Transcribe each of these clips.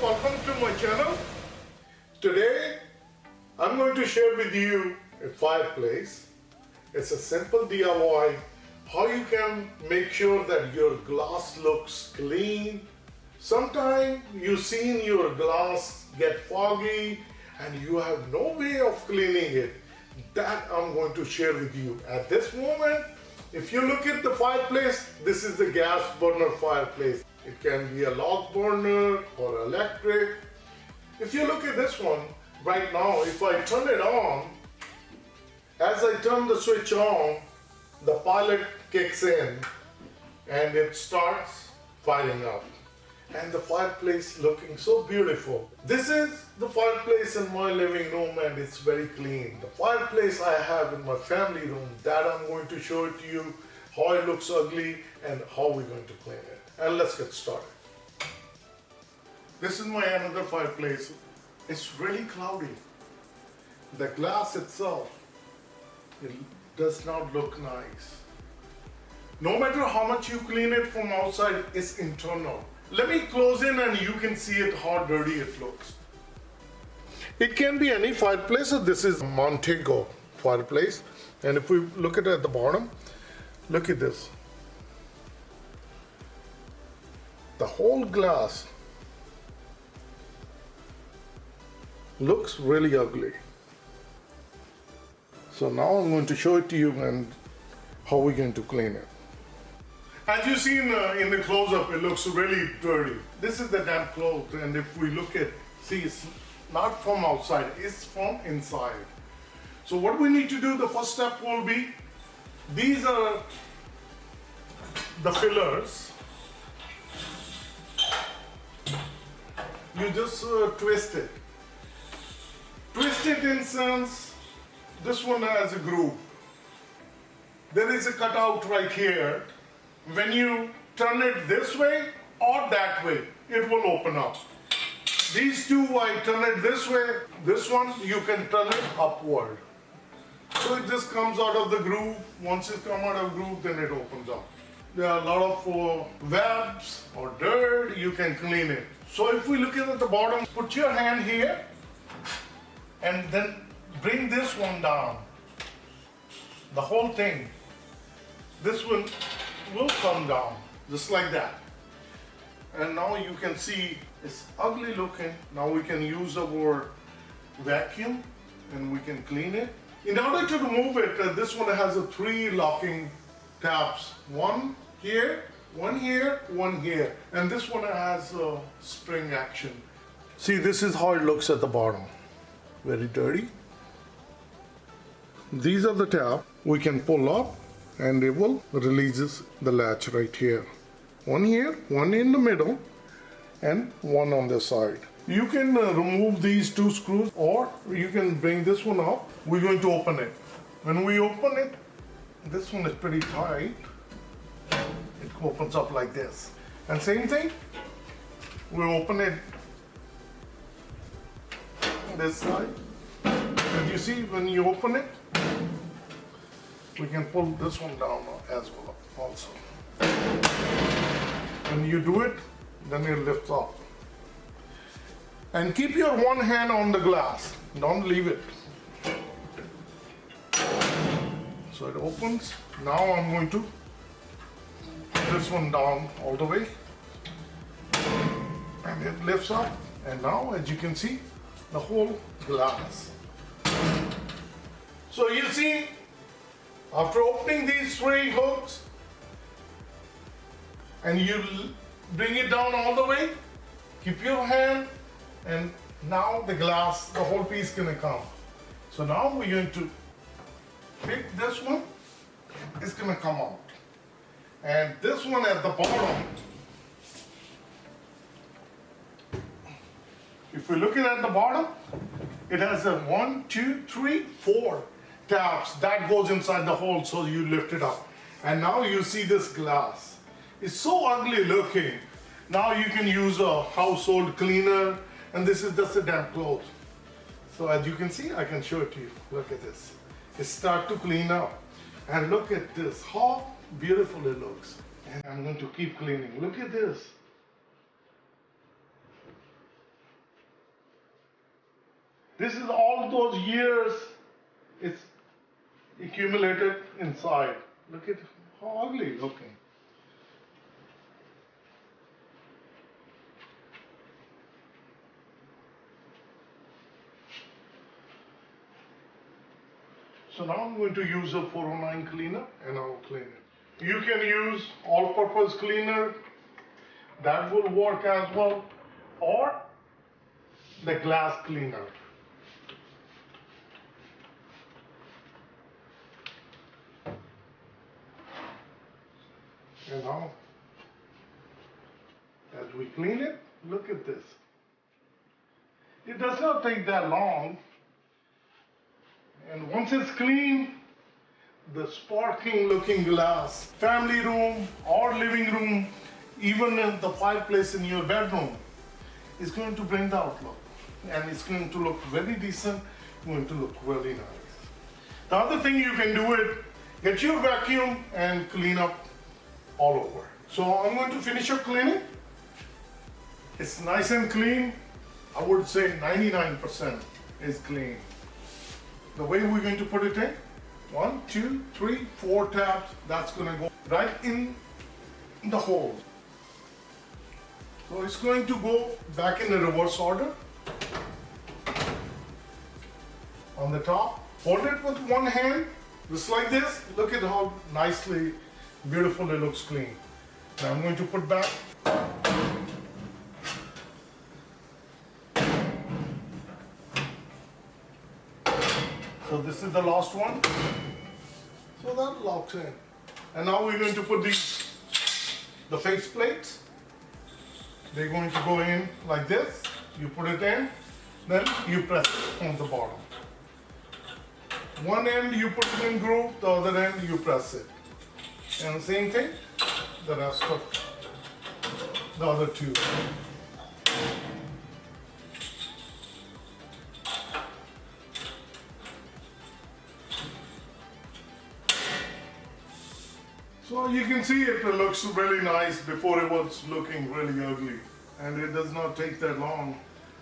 welcome to my channel. Today I'm going to share with you a fireplace. It's a simple DIY, how you can make sure that your glass looks clean. Sometimes you've seen your glass get foggy and you have no way of cleaning it. That I'm going to share with you. At this moment, if you look at the fireplace, this is the gas burner fireplace. It can be a log burner or electric. If you look at this one right now, if I turn it on, as I turn the switch on, the pilot kicks in and it starts firing up. And the fireplace looking so beautiful. This is the fireplace in my living room and it's very clean. The fireplace I have in my family room, that I'm going to show it to you, how it looks ugly and how we're going to clean it. And let's get started. This is my another fireplace. It's really cloudy. The glass itself, it does not look nice. No matter how much you clean it from outside, it's internal. Let me close in and you can see it how dirty it looks. It can be any fireplace. This is Montigo fireplace. And if we look at it at the bottom, look at this. The whole glass looks really ugly. So now I'm going to show it to you and how we're going to clean it. As you see in the close-up, it looks really dirty. This is the damp cloth, and if we look at, see, it's not from outside, it's from inside. So what we need to do, the first step will be, these are the fillers. You just twist it. Twist it in sense, this one has a groove. There is a cutout right here. When you turn it this way or that way, it will open up. These two, I turn it this way. This one, you can turn it upward. So it just comes out of the groove. Once it comes out of the groove, then it opens up. There are a lot of webs or dirt, you can clean it. So if we look at the bottom, put your hand here and then bring this one down. The whole thing. This one will come down just like that. And now you can see it's ugly looking. Now we can use our vacuum and we can clean it. In order to remove it, this one has a 3 locking tabs. One here, one here, one here. And this one has a spring action. See, this is how it looks at the bottom. Very dirty. These are the tabs. We can pull up and it will releases the latch right here. One here, one in the middle, and one on the side. You can remove these 2 screws or you can bring this one up. We're going to open it. When we open it, this one is pretty tight. It opens up like this. And same thing, we open it this side. And you see when you open it, we can pull this one down as well also. When you do it, then it lifts up. And keep your one hand on the glass. Don't leave it. So it opens. Now I'm going to put this one down all the way. And it lifts up. And now, as you can see, the whole glass. So you see, after opening these 3 hooks and you bring it down all the way, keep your hand and now the glass, the whole piece is going to come. So now we're going to pick this one, it's going to come out. And this one at the bottom, if we look at the bottom, it has a 1, 2, 3, 4 tabs that goes inside the hole, so you lift it up. And now you see this glass. It's so ugly looking. Now you can use a household cleaner, and this is just a damp cloth. So as you can see, I can show it to you. Look at this. It starts to clean up. And look at this, how beautiful it looks. And I'm going to keep cleaning. Look at this. This is all those years it's accumulated inside. Look at how ugly looking. So now I'm going to use a 409 cleaner and I'll clean it. You can use all-purpose cleaner, that will work as well, or the glass cleaner. And now, as we clean it, look at this. It does not take that long. And once it's clean, the sparkling looking glass, family room or living room, even in the fireplace in your bedroom, is going to bring the outlook. And it's going to look very decent, going to look really nice. The other thing you can do it, get your vacuum and clean up all over. So I'm going to finish up cleaning. It's nice and clean. I would say 99% is clean. The way we're going to put it in, 1, 2, 3, 4 tabs, that's going to go right in the hole. So it's going to go back in the reverse order. On the top, hold it with one hand, just like this. Look at how nicely, beautiful it looks clean. Now I'm going to put back. So this is the last one. So that locks in. And now we're going to put the face plates. They're going to go in like this. You put it in, then you press it on the bottom. One end you put it in groove, the other end you press it. And the same thing, the rest of the other two. So you can see it looks really nice. Before it was looking really ugly, and it does not take that long.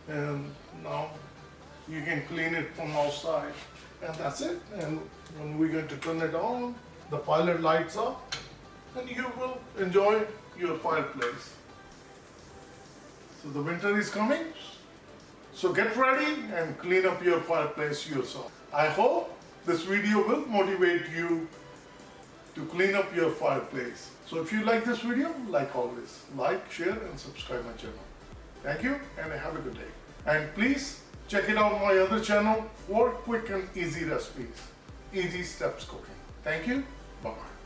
And now you can clean it from outside, and that's it. And when we're going to turn it on, the pilot lights up, and you will enjoy your fireplace. So the winter is coming, so get ready and clean up your fireplace yourself. I hope this video will motivate you to clean up your fireplace. So if you like this video, like always, like, share and subscribe my channel. Thank you and have a good day. And please check it out my other channel for quick and easy recipes, easy steps cooking. Thank you, bye bye.